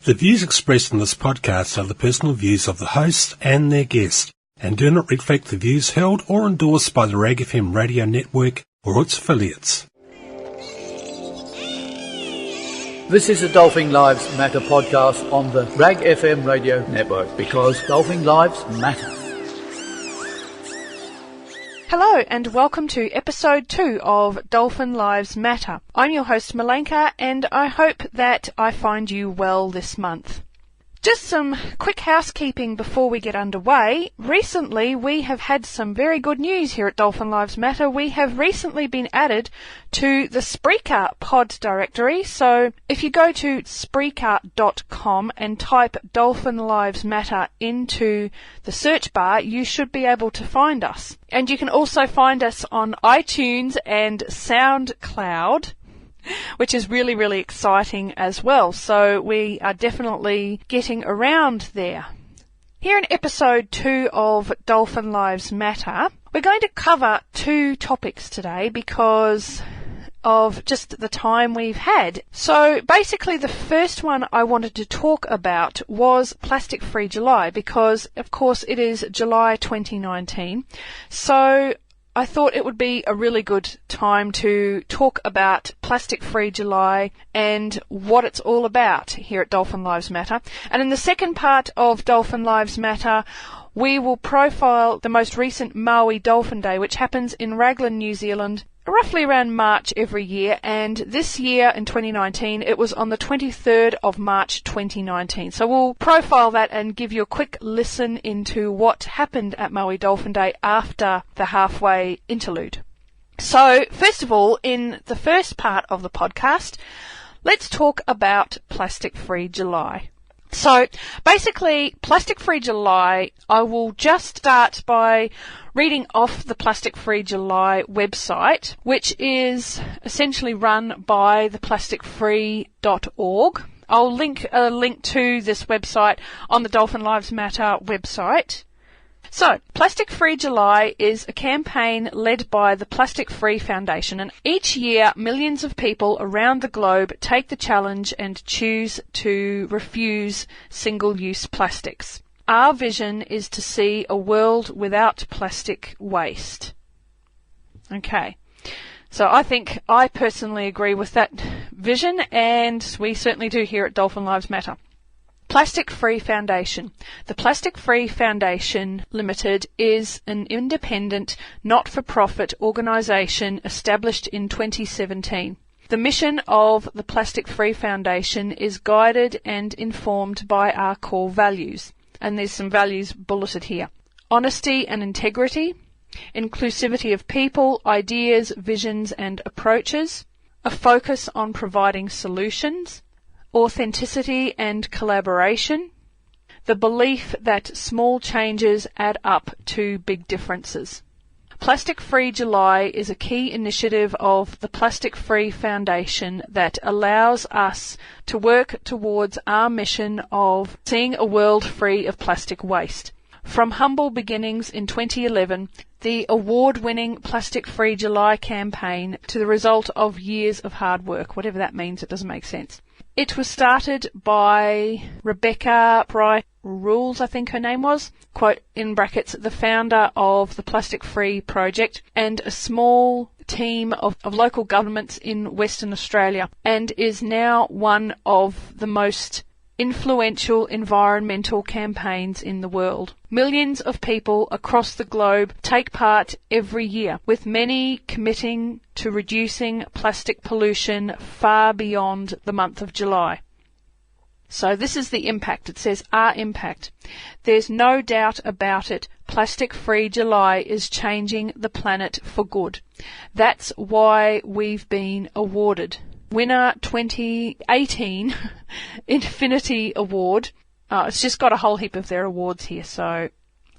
The views expressed in this podcast are the personal views of the host and their guest, and do not reflect the views held or endorsed by the Rag FM radio network or its affiliates. This is the Dolphin Lives Matter podcast on the Rag FM radio network, because Dolphin Lives Matter. Hello and welcome to episode 2 of Dolphin Lives Matter. I'm your host Malenka, and I hope that I find you well this month. Just some quick housekeeping before we get underway. Recently we have had some very good news here at Dolphin Lives Matter. We have recently been added to the Spreaker pod directory. So if you go to Spreaker.com and type Dolphin Lives Matter into the search bar, you should be able to find us. And you can also find us on iTunes and SoundCloud, which is really, really exciting as well. So we are definitely getting around there. Here in episode 2 of Dolphin Lives Matter, we're going to cover 2 topics today because of just the time we've had. So basically the first one I wanted to talk about was Plastic Free July, because of course it is July 2019. So I thought it would be a really good time to talk about Plastic Free July and what it's all about here at Dolphin Lives Matter. And in the second part of Dolphin Lives Matter, we will profile the most recent Maui Dolphin Day, which happens in Raglan, New Zealand, roughly around March every year, and this year in 2019 it was on the 23rd of March 2019. So we'll profile that and give you a quick listen into what happened at Maui Dolphin Day after the halfway interlude. So first of all, in the first part of the podcast, let's talk about Plastic Free July. So basically, Plastic Free July, I will just start by reading off the Plastic Free July website, which is essentially run by the plasticfree.org. I'll link a link to this website on the Dolphin Lives Matter website. So, Plastic Free July is a campaign led by the Plastic Free Foundation, and each year millions of people around the globe take the challenge and choose to refuse single-use plastics. Our vision is to see a world without plastic waste. Okay, so I personally agree with that vision, and we certainly do here at Dolphin Lives Matter. Plastic Free Foundation. The Plastic Free Foundation Limited is an independent, not-for-profit organisation established in 2017. The mission of the Plastic Free Foundation is guided and informed by our core values. And there's some values bulleted here. Honesty and integrity, inclusivity of people, ideas, visions and approaches, a focus on providing solutions, authenticity and collaboration, the belief that small changes add up to big differences. Plastic Free July is a key initiative of the Plastic Free Foundation that allows us to work towards our mission of seeing a world free of plastic waste. From humble beginnings in 2011, the award-winning Plastic Free July campaign to the result of years of hard work, whatever that means, it doesn't make sense. It was started by Rebecca Bry Rules, I think her name was, quote in brackets, the founder of the Plastic Free Project, and a small team of local governments in Western Australia, and is now one of the most influential environmental campaigns in the world. Millions of people across the globe take part every year, with many committing to reducing plastic pollution far beyond the month of July. So this is the impact. It says our impact. There's no doubt about it. Plastic Free July is changing the planet for good. That's why we've been awarded Winner 2018 Infinity Award. It's just got a whole heap of their awards here, so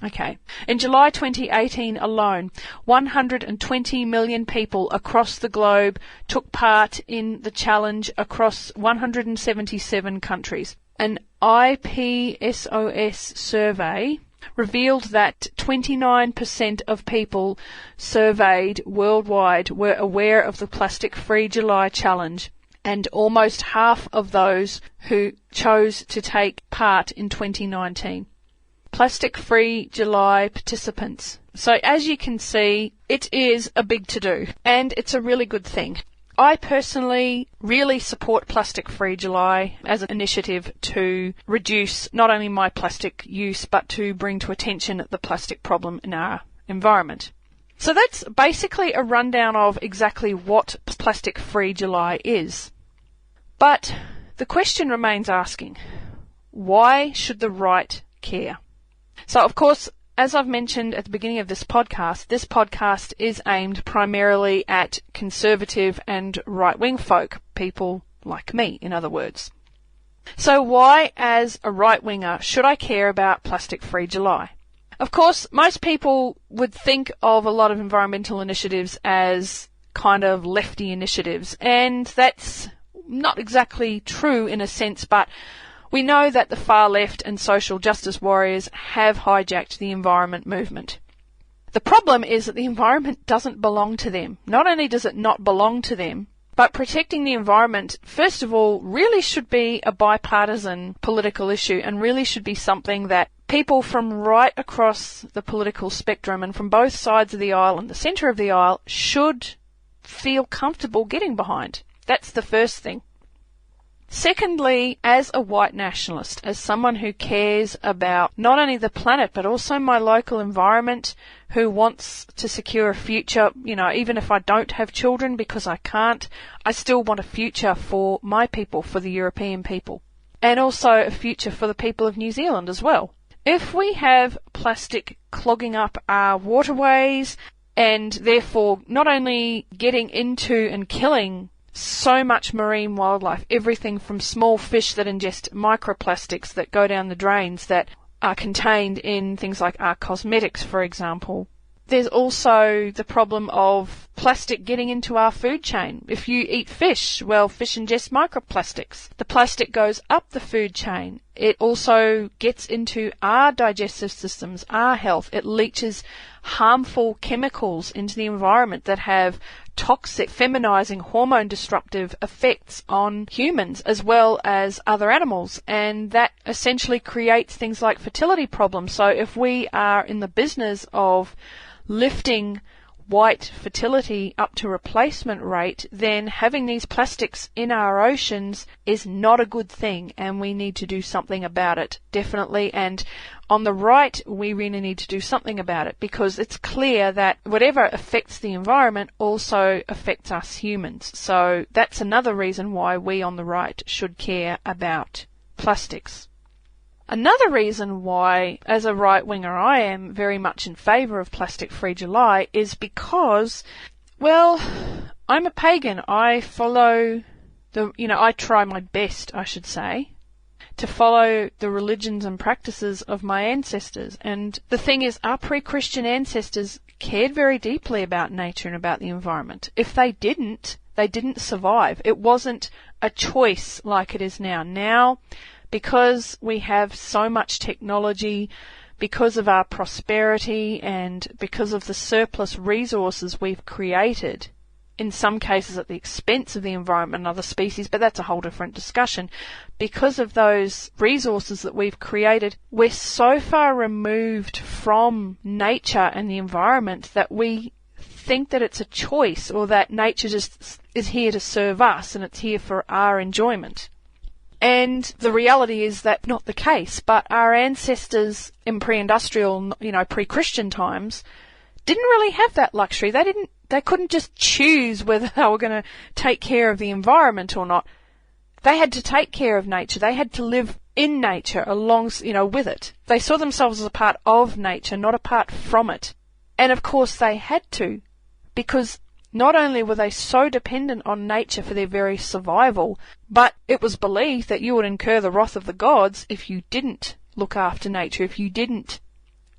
okay. In July 2018 alone, 120 million people across the globe took part in the challenge across 177 countries. An IPSOS survey revealed that 29% of people surveyed worldwide were aware of the Plastic Free July challenge, and almost half of those who chose to take part in 2019. Plastic-free July participants. So as you can see, it is a big to-do, and it's a really good thing. I personally really support Plastic-free July as an initiative to reduce not only my plastic use, but to bring to attention the plastic problem in our environment. So that's basically a rundown of exactly what Plastic-free July is. But the question remains asking, why should the right care? So of course, as I've mentioned at the beginning of this podcast is aimed primarily at conservative and right-wing folk, people like me, in other words. So why, as a right-winger, should I care about Plastic-free July? Of course, most people would think of a lot of environmental initiatives as kind of lefty initiatives, and that's not exactly true in a sense, but we know that the far left and social justice warriors have hijacked the environment movement. The problem is that the environment doesn't belong to them. Not only does it not belong to them, but protecting the environment, first of all, really should be a bipartisan political issue and really should be something that people from right across the political spectrum and from both sides of the aisle and the centre of the aisle should feel comfortable getting behind. That's the first thing. Secondly, as a white nationalist, as someone who cares about not only the planet but also my local environment, who wants to secure a future, even if I don't have children because I can't, I still want a future for my people, for the European people, and also a future for the people of New Zealand as well. If we have plastic clogging up our waterways and therefore not only getting into and killing so much marine wildlife, everything from small fish that ingest microplastics that go down the drains that are contained in things like our cosmetics, for example. There's also the problem of plastic getting into our food chain. If you eat fish, well, fish ingest microplastics. The plastic goes up the food chain. It also gets into our digestive systems, our health. It leaches harmful chemicals into the environment that have toxic, feminizing, hormone disruptive effects on humans as well as other animals, and that essentially creates things like fertility problems. So if we are in the business of lifting white fertility up to replacement rate, then having these plastics in our oceans is not a good thing, and we need to do something about it, definitely. And on the right, we really need to do something about it, because it's clear that whatever affects the environment also affects us humans. So that's another reason why we on the right should care about plastics. Another reason why, as a right-winger, I am very much in favour of Plastic-free July is because, well, I'm a pagan. I follow I try my best, I should say, to follow the religions and practices of my ancestors. And the thing is, our pre-Christian ancestors cared very deeply about nature and about the environment. If they didn't survive. It wasn't a choice like it is now. Now, because we have so much technology, because of our prosperity and because of the surplus resources we've created, in some cases at the expense of the environment and other species, but that's a whole different discussion. Because of those resources that we've created, we're so far removed from nature and the environment that we think that it's a choice, or that nature just is here to serve us and it's here for our enjoyment. And the reality is that's not the case. But our ancestors in pre-industrial, pre-Christian times didn't really have that luxury. They couldn't just choose whether they were going to take care of the environment or not. They had to take care of nature. They had to live in nature with it. They saw themselves as a part of nature, not apart from it. And of course they had to, because not only were they so dependent on nature for their very survival, but it was believed that you would incur the wrath of the gods if you didn't look after nature, if you didn't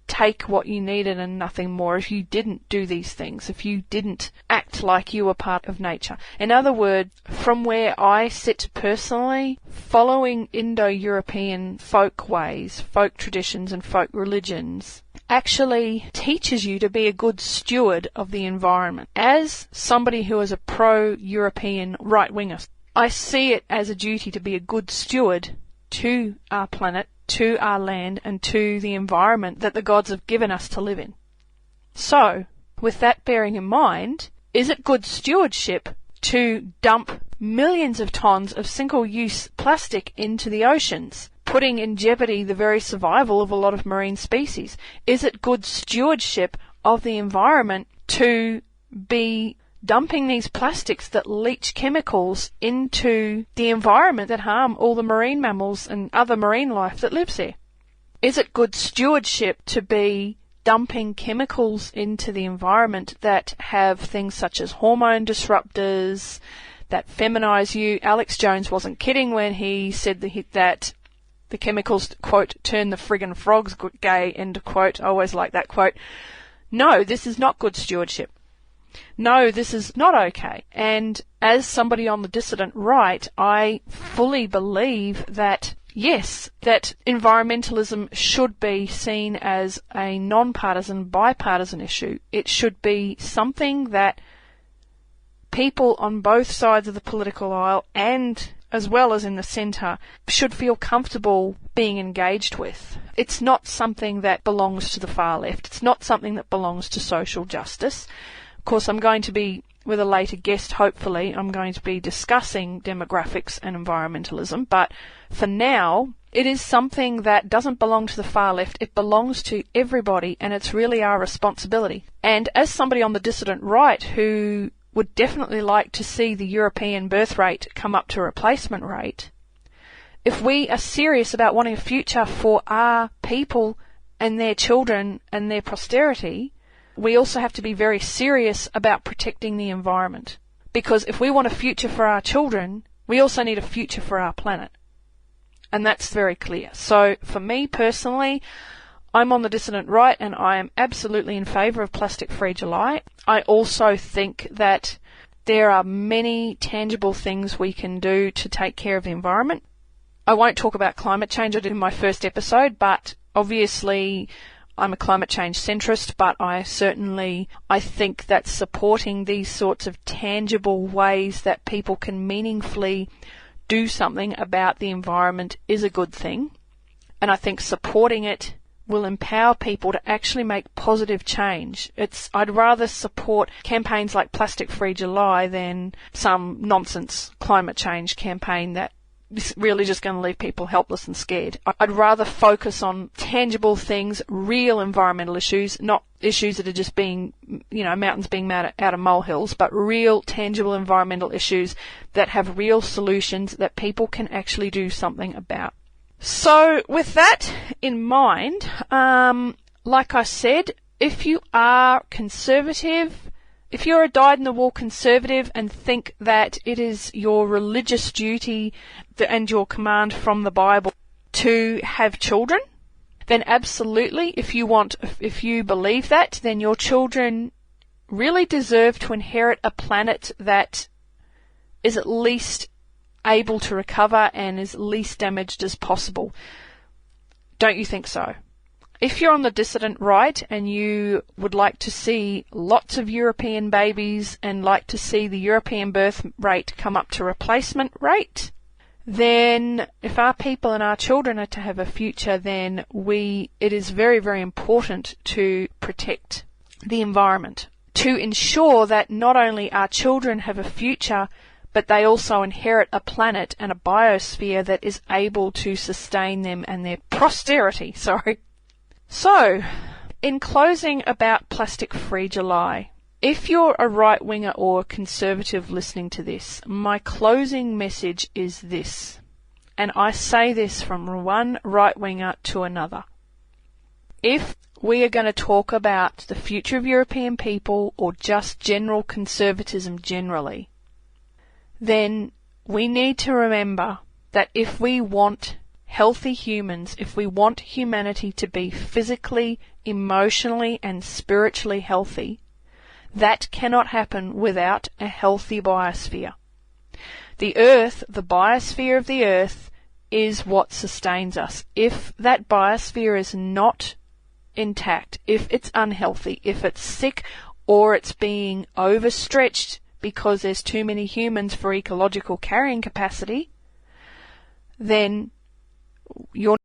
take what you needed and nothing more, if you didn't do these things, if you didn't act like you were part of nature. In other words, from where I sit personally, following Indo-European folk ways, folk traditions and folk religions actually teaches you to be a good steward of the environment. As somebody who is a pro-European right-winger, I see it as a duty to be a good steward to our planet, to our land, and to the environment that the gods have given us to live in. So, with that bearing in mind, is it good stewardship to dump millions of tons of single-use plastic into the oceans, putting in jeopardy the very survival of a lot of marine species? Is it good stewardship of the environment to be dumping these plastics that leach chemicals into the environment that harm all the marine mammals and other marine life that lives there? Is it good stewardship to be dumping chemicals into the environment that have things such as hormone disruptors, that feminize you? Alex Jones wasn't kidding when he said that the chemicals, quote, turn the friggin' frogs gay, end quote. I always like that quote. No, this is not good stewardship. No, this is not okay. And as somebody on the dissident right, I fully believe that, yes, that environmentalism should be seen as a non-partisan, bipartisan issue. It should be something that people on both sides of the political aisle, and as well as in the centre, should feel comfortable being engaged with. It's not something that belongs to the far left. It's not something that belongs to social justice. Of course, I'm going to be, with a later guest, hopefully, I'm going to be discussing demographics and environmentalism, but for now, it is something that doesn't belong to the far left. It belongs to everybody, and it's really our responsibility. And as somebody on the dissident right who would definitely like to see the European birth rate come up to replacement rate, if we are serious about wanting a future for our people and their children and their posterity, we also have to be very serious about protecting the environment. Because if we want a future for our children, we also need a future for our planet. And that's very clear. So for me personally, I'm on the dissident right, and I am absolutely in favour of plastic-free July. I also think that there are many tangible things we can do to take care of the environment. I won't talk about climate change. I did in my first episode, but obviously I'm a climate change centrist, but I think that supporting these sorts of tangible ways that people can meaningfully do something about the environment is a good thing. And I think supporting it will empower people to actually make positive change. I'd rather support campaigns like Plastic Free July than some nonsense climate change campaign that is really just going to leave people helpless and scared. I'd rather focus on tangible things, real environmental issues, not issues that are just being, mountains being made out of molehills, but real tangible environmental issues that have real solutions that people can actually do something about. So with that in mind, like I said, if you are conservative, if you're a dyed-in-the-wool conservative and think that it is your religious duty and your command from the Bible to have children, then absolutely, if you believe that, then your children really deserve to inherit a planet that is at least able to recover and is least damaged as possible. Don't you think so? If you're on the dissident right and you would like to see lots of European babies and like to see the European birth rate come up to replacement rate, then if our people and our children are to have a future, then it is very, very important to protect the environment, to ensure that not only our children have a future, but they also inherit a planet and a biosphere that is able to sustain them and their posterity. So, in closing about Plastic Free July, if you're a right-winger or a conservative listening to this, my closing message is this, and I say this from one right-winger to another. If we are going to talk about the future of European people or just general conservatism generally, then we need to remember that if we want healthy humans, if we want humanity to be physically, emotionally and spiritually healthy, that cannot happen without a healthy biosphere. The Earth, the biosphere of the Earth, is what sustains us. If that biosphere is not intact, if it's unhealthy, if it's sick or it's being overstretched because there's too many humans for ecological carrying capacity, then you're